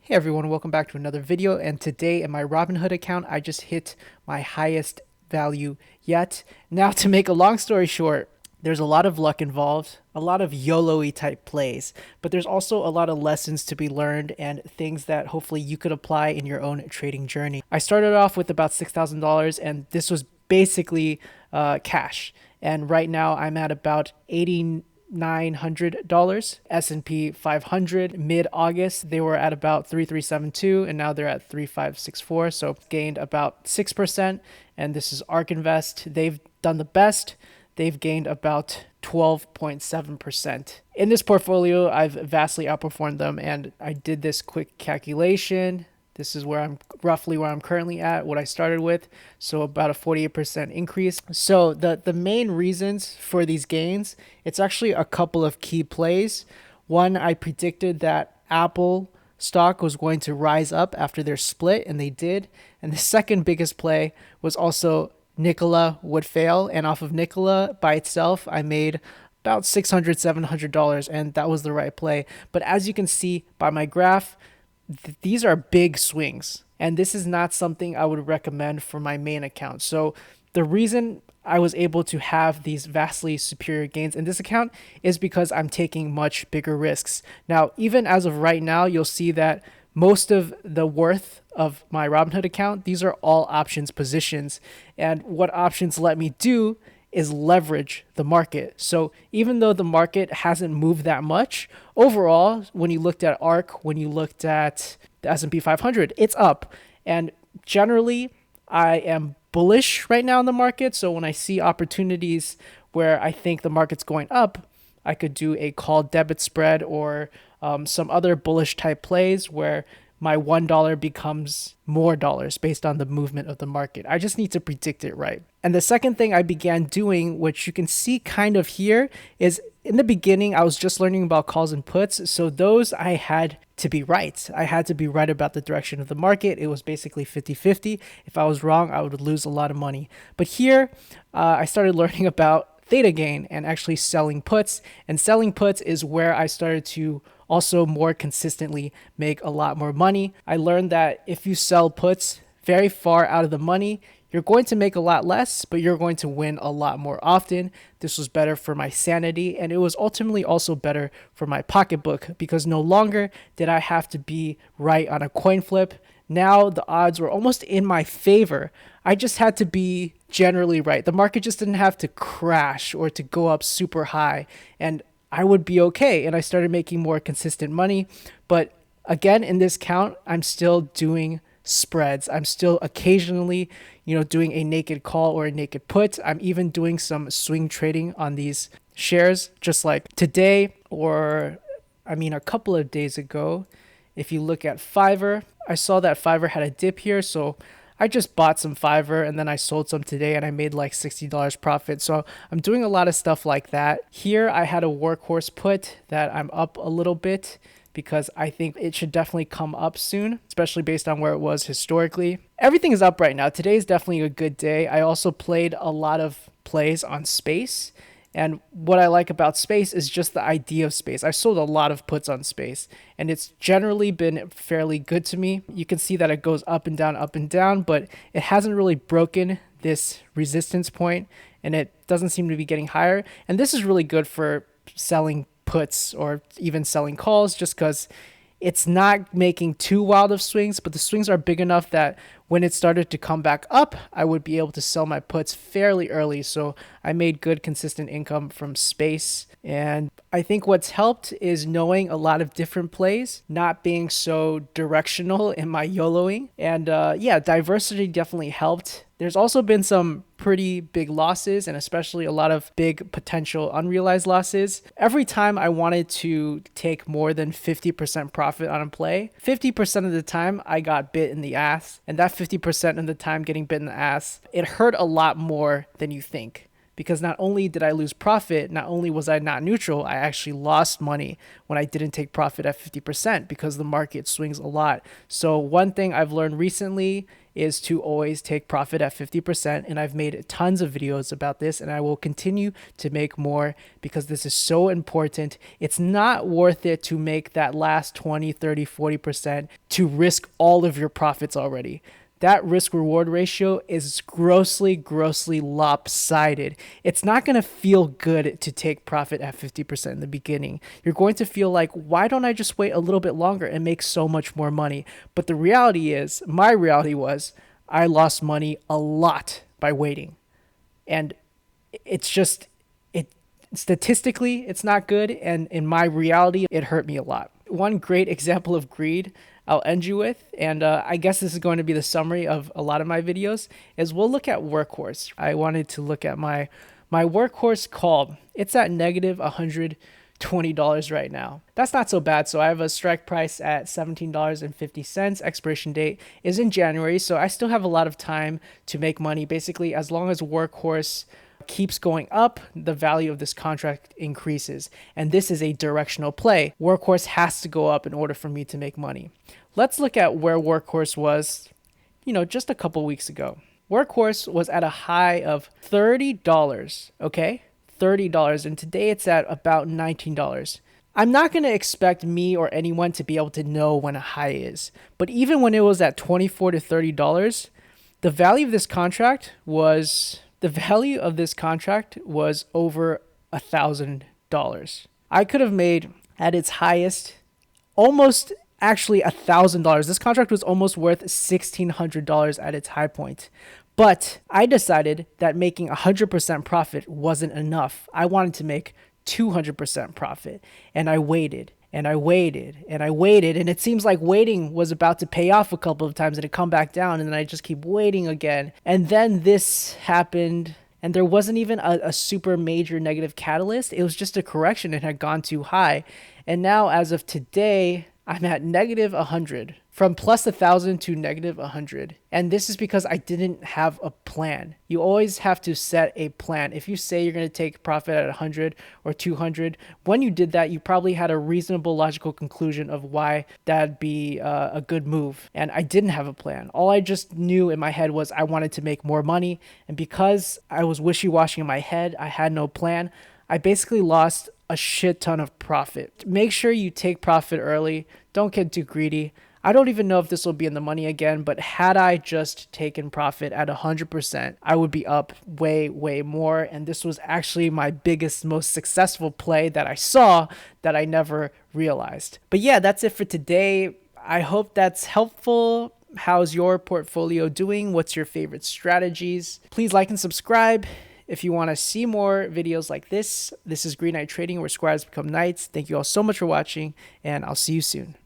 Hey everyone, welcome back to another video. And today in my Robinhood account, I just hit my highest value yet. Now, to make a long story short, there's a lot of luck involved, a lot of YOLO-y type plays, but there's also a lot of lessons to be learned and things that hopefully you could apply in your own trading journey. I started off with about $6,000 and this was basically cash. And right now I'm at about $8,900. S&P 500 mid-August they were at about 3372 and now they're at 3564, so gained about 6%. And this is ARK Invest, they've done the best. They've gained about 12.7%. In this portfolio, I've vastly outperformed them, and I did this quick calculation. This is where I'm roughly where I'm currently at, what I started with, so about a 48% increase. So the main reasons for these gains, it's actually a couple of key plays. One, I predicted that Apple stock was going to rise up after their split, and they did. And the second biggest play was also Nikola would fail, and off of Nikola by itself I made about $600-700, and that was the right play. But as you can see by my graph, these are big swings, and this is not something I would recommend for my main account. So the reason I was able to have these vastly superior gains in this account is because I'm taking much bigger risks. Now, even as of right now, you'll see that most of the worth of my Robinhood account, these are all options positions. And what options let me do is leverage the market. So even though the market hasn't moved that much, overall, when you looked at ARK, when you looked at the S&P 500, it's up. And generally, I am bullish right now in the market. So when I see opportunities where I think the market's going up, I could do a call debit spread or some other bullish type plays where my $1 becomes more dollars based on the movement of the market. I just need to predict it right. And the second thing I began doing, which you can see kind of here, is in the beginning, I was just learning about calls and puts. So those I had to be right. I had to be right about the direction of the market. It was basically 50-50. If I was wrong, I would lose a lot of money. But here, I started learning about theta gain and actually selling puts. And selling puts is where I started to also more consistently make a lot more money. I learned that if you sell puts very far out of the money, you're going to make a lot less, but you're going to win a lot more often. This was better for my sanity, and it was ultimately also better for my pocketbook because no longer did I have to be right on a coin flip. Now the odds were almost in my favor. I just had to be generally right. The market just didn't have to crash or to go up super high, and I would be okay. And I started making more consistent money. But again, in this count, I'm still doing spreads. I'm still occasionally, doing a naked call or a naked put. I'm even doing some swing trading on these shares, just like today, or a couple of days ago. If you look at Fiverr, I saw that Fiverr had a dip here, so I just bought some Fiverr and then I sold some today and I made like $60 profit. So I'm doing a lot of stuff like that. Here I had a Workhorse put that I'm up a little bit because I think it should definitely come up soon, especially based on where it was historically. Everything is up right now. Today is definitely a good day. I also played a lot of plays on space. And what I like about space is just the idea of space. I sold a lot of puts on space, and it's generally been fairly good to me. You can see that it goes up and down, but it hasn't really broken this resistance point, and it doesn't seem to be getting higher. And this is really good for selling puts or even selling calls just because it's not making too wild of swings, but the swings are big enough that when it started to come back up, I would be able to sell my puts fairly early. So I made good, consistent income from space. And I think what's helped is knowing a lot of different plays, not being so directional in my YOLOing. And diversity definitely helped. There's also been some pretty big losses and especially a lot of big potential unrealized losses. Every time I wanted to take more than 50% profit on a play, 50% of the time I got bit in the ass. And that 50% of the time getting bit in the ass, it hurt a lot more than you think. Because not only did I lose profit, not only was I not neutral, I actually lost money when I didn't take profit at 50% because the market swings a lot. So one thing I've learned recently is to always take profit at 50%. And I've made tons of videos about this, and I will continue to make more because this is so important. It's not worth it to make that last 20, 30, 40% to risk all of your profits already. That risk reward ratio is grossly lopsided. It's not going to feel good to take profit at 50% in the beginning. You're going to feel like, why don't I just wait a little bit longer and make so much more money? But the reality is, my reality was, I lost money a lot by waiting. And it's just, statistically, it's not good. And in my reality, it hurt me a lot. One great example of greed I'll end you with, and I guess this is going to be the summary of a lot of my videos, is we'll look at Workhorse. I wanted to look at my Workhorse call. It's at negative $120 right now. That's not so bad. So I have a strike price at $17.50. Expiration date is in January, so I still have a lot of time to make money. Basically, as long as Workhorse keeps going up, the value of this contract increases. And this is a directional play. Workhorse has to go up in order for me to make money. Let's look at where Workhorse was, just a couple weeks ago. Workhorse was at a high of $30, okay? $30, and today it's at about $19. I'm not going to expect me or anyone to be able to know when a high is, but even when it was at $24 to $30, the value of this contract was over $1,000. I could have made at its highest almost actually $1,000. This contract was almost worth $1,600 at its high point. But I decided that making 100% profit wasn't enough. I wanted to make 200% profit. And I waited. And I waited and I waited, and it seems like waiting was about to pay off a couple of times and it come back down, and then I just keep waiting again. And then this happened, and there wasn't even a super major negative catalyst. It was just a correction. It had gone too high. And now as of today, I'm at negative 100, from plus 1,000 to negative 100. And this is because I didn't have a plan. You always have to set a plan. If you say you're going to take profit at 100 or 200, when you did that, you probably had a reasonable logical conclusion of why that'd be a good move. And I didn't have a plan. All I just knew in my head was I wanted to make more money. And because I was wishy-washy in my head, I had no plan. I basically lost a shit ton of profit. Make sure you take profit early. Don't get too greedy. I don't even know if this will be in the money again, but had I just taken profit at 100%, I would be up way more. And this was actually my biggest, most successful play that I saw that I never realized. But yeah, that's it for today. I hope that's helpful. How's your portfolio doing? What's your favorite strategies? Please like and subscribe. If you want to see more videos like this is Green Knight Trading, where Squires become knights. Thank you all so much for watching, and I'll see you soon.